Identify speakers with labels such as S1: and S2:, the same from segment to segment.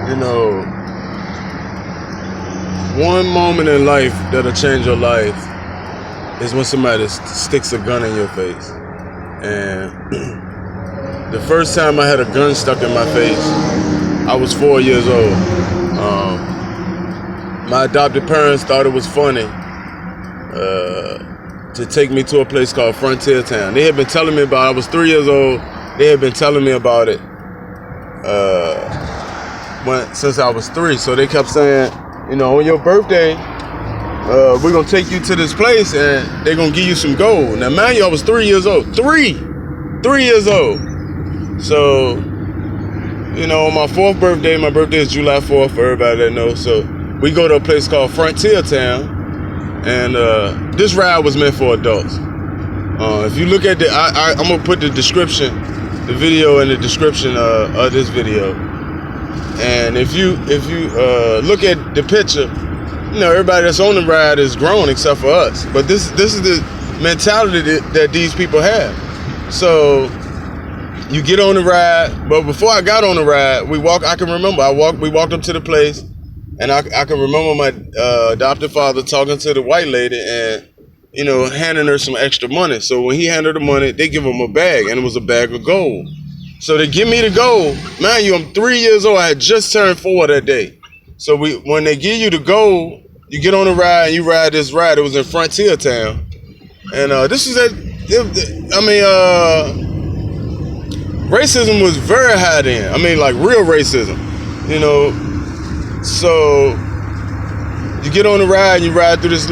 S1: You know, one moment in life that'll change your life is when somebody sticks a gun in your face. And the first time I had a gun stuck in my face, I was 4 years old. My adopted parents thought it was funny to take me to a place called Frontier Town. They had been telling me about it. I was 3 years old. They had been telling me about it since I was 3. So they kept saying, you know, on your birthday, we're going to take you to this place and they're going to give you some gold. Now, mind you, I was 3 years old. 3 years old. So, you know, on my 4th birthday, my birthday is July 4th for everybody that knows. So we go to a place called Frontier Town. And this ride was meant for adults. If you look at I'm going to put the video in the description of this video. And if you look at the picture, you know, everybody that's on the ride is grown except for us. But this is the mentality that these people have. So you get on the ride, but before I got on the ride, we walked up to the place, and I can remember my adopted father talking to the white lady and, you know, handing her some extra money. So when he handed her the money, they give him a bag, and it was a bag of gold. So they give me the gold. Mind you, I'm 3 years old. I had just turned 4 that day. So when they give you the gold, you get on the ride and you ride this ride. It was in Frontier Town. And racism was very high then. I mean, like real racism, you know. So you get on the ride and you ride through it's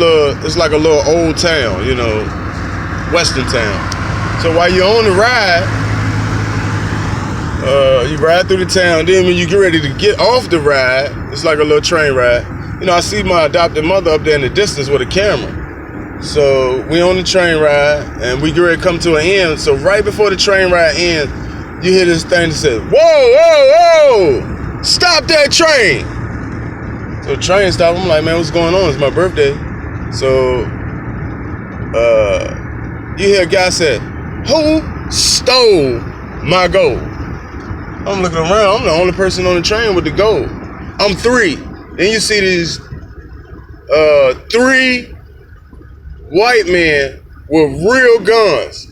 S1: like a little old town, you know, western town. So while you're on the ride, you ride through the town. Then when you get ready to get off the ride, it's like a little train ride. You know, I see my adopted mother up there in the distance with a camera. So we on the train ride and we get ready to come to an end. So right before the train ride ends, you hear this thing that says, "Whoa, whoa, whoa! Stop that train!" So the train stopped. I'm like, man, what's going on? It's my birthday. So you hear a guy say, "Who stole my gold?" I'm looking around. I'm the only person on the train with the gold. I'm 3. Then you see these 3 white men with real guns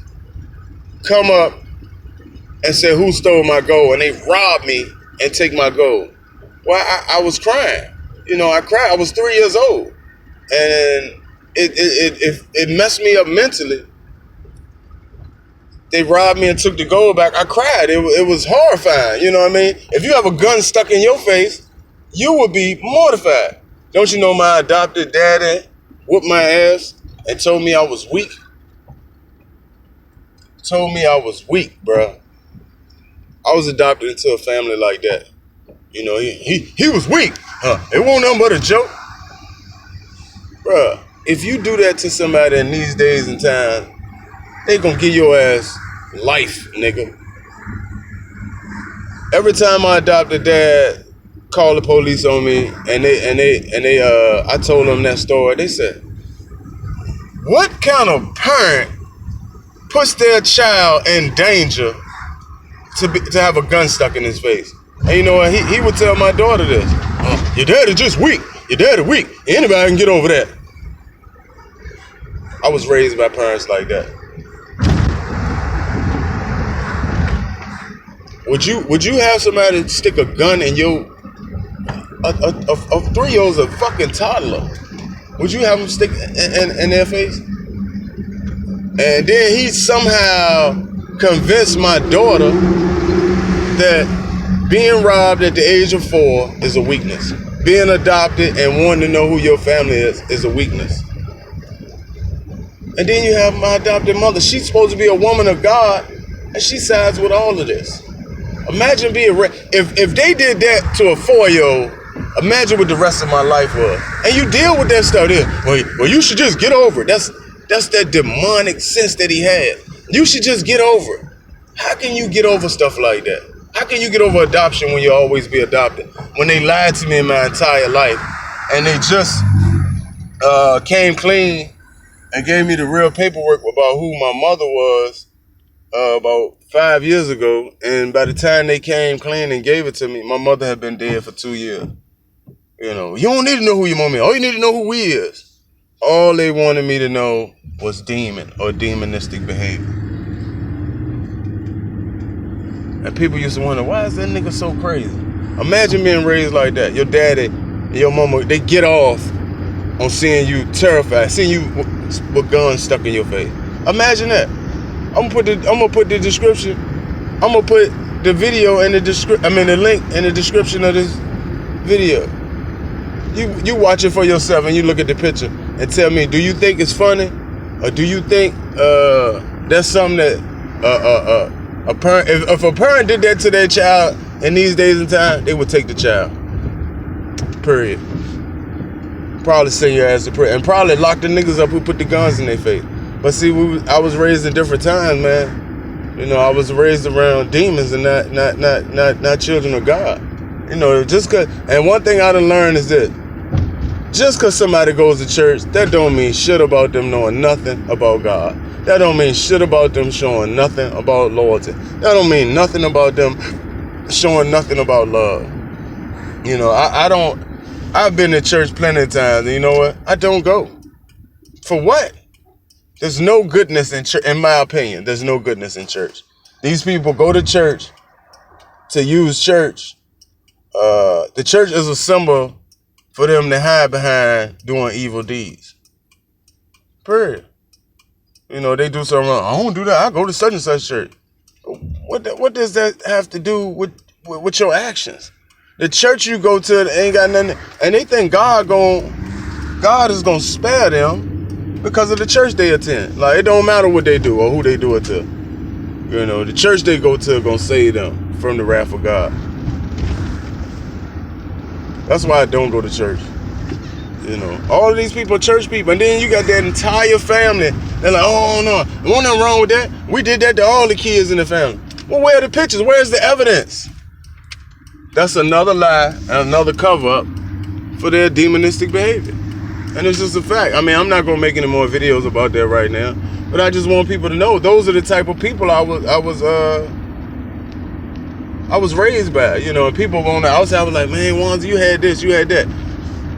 S1: come up and say, "Who stole my gold?" And they rob me and take my gold. Well, I was crying. You know, I cried. I was 3 years old. And it messed me up mentally. They robbed me and took the gold back. I cried. It was horrifying. You know what I mean? If you have a gun stuck in your face, you would be mortified. Don't you know my adopted daddy whooped my ass and told me I was weak? Told me I was weak, bruh. I was adopted into a family like that. You know, he was weak. It wasn't nothing but a joke. Bruh, if you do that to somebody in these days and times, they gonna give your ass life, nigga. Every time my adopted dad called the police on me and I told them that story, they said, "What kind of parent puts their child in danger to have a gun stuck in his face?" And you know what? He would tell my daughter this. "Your daddy just weak. Your daddy weak. Anybody can get over that." I was raised by parents like that. Would you have somebody stick a gun in your a 3-year-old's a fucking toddler? Would you have them stick in their face? And then he somehow convinced my daughter that being robbed at the age of 4 is a weakness. Being adopted and wanting to know who your family is a weakness. And then you have my adopted mother. She's supposed to be a woman of God, and she sides with all of this. Imagine being if they did that to a 4-year-old. Imagine what the rest of my life was. And you deal with that stuff there. Well, you should just get over it. That's that demonic sense that he had. You should just get over it. How can you get over stuff like that? How can you get over adoption when you'll always be adopted? When they lied to me in my entire life, and they just came clean and gave me the real paperwork about who my mother was about 5 years ago, and by the time they came clean and gave it to me, my mother had been dead for 2 years. You know, you don't need to know who your mom is. All you need to know who we is. All they wanted me to know was demon or demonistic behavior. And people used to wonder, why is that nigga so crazy? Imagine being raised like that. Your daddy and your mama, they get off on seeing you terrified, seeing you with guns stuck in your face. Imagine that. I'm gonna put the description. I'm gonna put the video in the the link in the description of this video. You watch it for yourself and you look at the picture and tell me, do you think it's funny, or do you think that's something that a parent, if a parent did that to their child in these days and time, they would take the child. Period. Probably send your ass to prison and probably lock the niggas up who put the guns in their face. But see, I was raised in different times, man. You know, I was raised around demons and not children of God. You know, just cause. And one thing I done learned is this: just cause somebody goes to church, that don't mean shit about them knowing nothing about God. That don't mean shit about them showing nothing about loyalty. That don't mean nothing about them showing nothing about love. You know, I've been to church plenty of times, and you know what? I don't go. For what? There's no goodness in church, in my opinion. There's no goodness in church. These people go to church to use church. The church is a symbol for them to hide behind doing evil deeds. Period. You know, they do something wrong. I don't do that. I go to such and such church. What does that have to do with your actions? The church you go to ain't got nothing, and they think God is gonna spare them because of the church they attend. Like, it don't matter what they do or who they do it to. You know, the church they go to gonna save them from the wrath of God. That's why I don't go to church. You know, all of these people are church people, and then you got that entire family. They're like, oh no, there wasn't nothing wrong with that. We did that to all the kids in the family. Well, where are the pictures? Where's the evidence? That's another lie and another cover-up for their demonistic behavior. And it's just a fact. I mean, I'm not gonna make any more videos about that right now, but I just want people to know those are the type of people I was raised by. You know, and people on the outside was like, man, Wanz, you had this, you had that.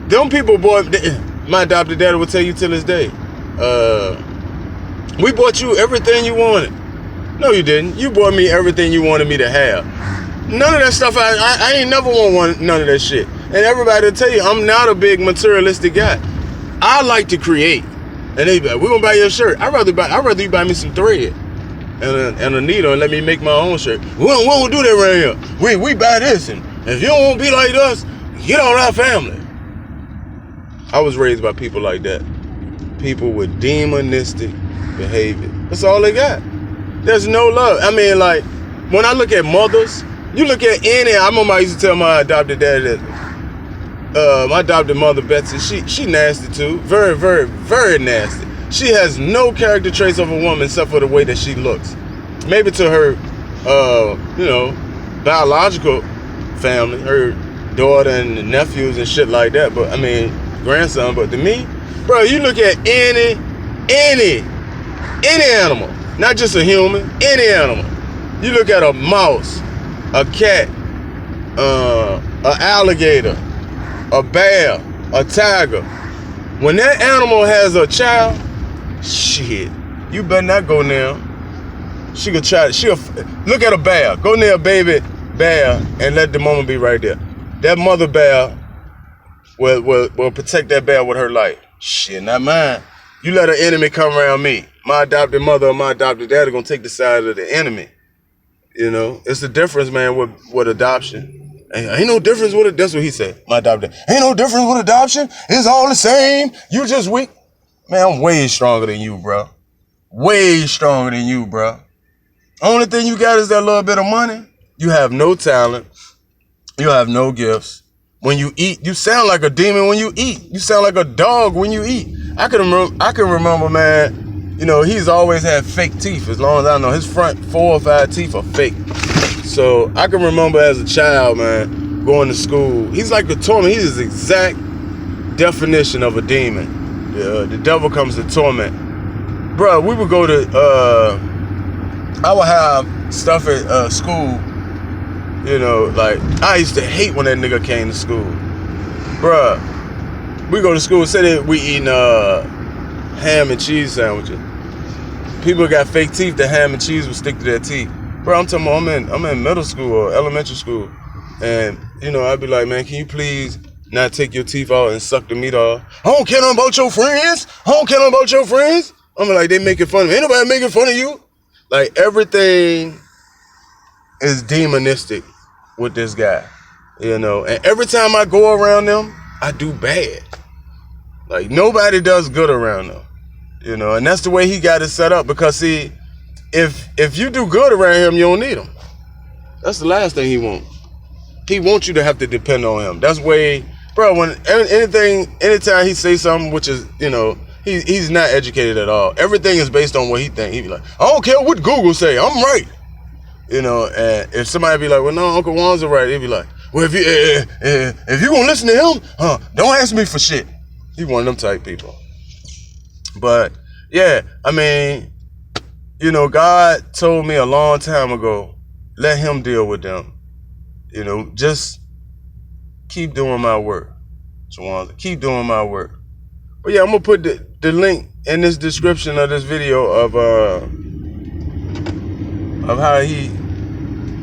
S1: Them people, boy, my adopted daddy will tell you till this day, we bought you everything you wanted. No, you didn't. You bought me everything you wanted me to have. None of that stuff, I ain't never want none of that shit. And everybody will tell you, I'm not a big materialistic guy. I like to create. And they be like, we're gonna buy your shirt. I'd rather you buy me some thread and a needle and let me make my own shirt. We don't do that around here. We buy this, and if you don't want to be like us, get on our family. I was raised by people like that. People with demonistic behavior. That's all they got. There's no love. I mean, like, when I look at mothers, you look at any, I remember I used to tell my adopted dad that my adopted mother, Betsy, she nasty too. Very, very, very nasty. She has no character traits of a woman except for the way that she looks. Maybe to her, biological family, her daughter and nephews and shit like that. But, I mean, grandson. But to me, bro, you look at any animal, not just a human, any animal. You look at a mouse, a cat, an alligator, a bear, a tiger. When that animal has a child, shit, you better not go near. She'll look at a bear. Go near a baby bear and let the mama be right there. That mother bear will protect that bear with her life. Shit, not mine. You let an enemy come around me. My adopted mother or my adopted dad are gonna take the side of the enemy. You know, it's the difference, man, with adoption. Ain't no difference with it. That's what he said. My adopted dad. Ain't no difference with adoption. It's all the same. You just weak. Man, I'm way stronger than you, bro. Way stronger than you, bro. Only thing you got is that little bit of money. You have no talent. You have no gifts. When you eat, you sound like a demon when you eat. You sound like a dog when you eat. I can remember, man, you know, he's always had fake teeth. As long as I know, his front 4 or 5 teeth are fake. So I can remember as a child, man, going to school. He's like a torment. He's the exact definition of a demon. The devil comes to torment. Bro, we would go to I would have stuff at school. You know, like I used to hate when that nigga came to school, bruh. We go to school, say that we eating ham and cheese sandwiches. People got fake teeth. The ham and cheese would stick to their teeth. Bro, I'm talking about I'm in middle school or elementary school, and you know I'd be like, man, can you please not take your teeth out and suck the meat off? I don't care nothing about your friends. I don't care nothing about your friends. I'm like, they making fun of me. Ain't nobody making fun of you. Like everything is demonistic with this guy, you know. And every time I go around them, I do bad. Like nobody does good around them, you know. And that's the way he got it set up. Because see, if you do good around him, you don't need him. That's the last thing he wants. He wants you to have to depend on him. That's way, bro. When anytime he say something, which is, you know, he's not educated at all. Everything is based on what he think. He be like, I don't care what Google say, I'm right. You know, and if somebody be like, well, no, Uncle Juan's right, he'd be like, well, if you gonna listen to him, don't ask me for shit. He one of them type people. But yeah, I mean, you know, God told me a long time ago, let him deal with them. You know, just keep doing my work. Juwan, keep doing my work. But yeah, I'm gonna put the link in this description of this video of how he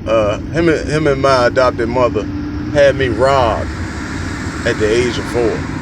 S1: him and my adopted mother had me robbed at the age of 4.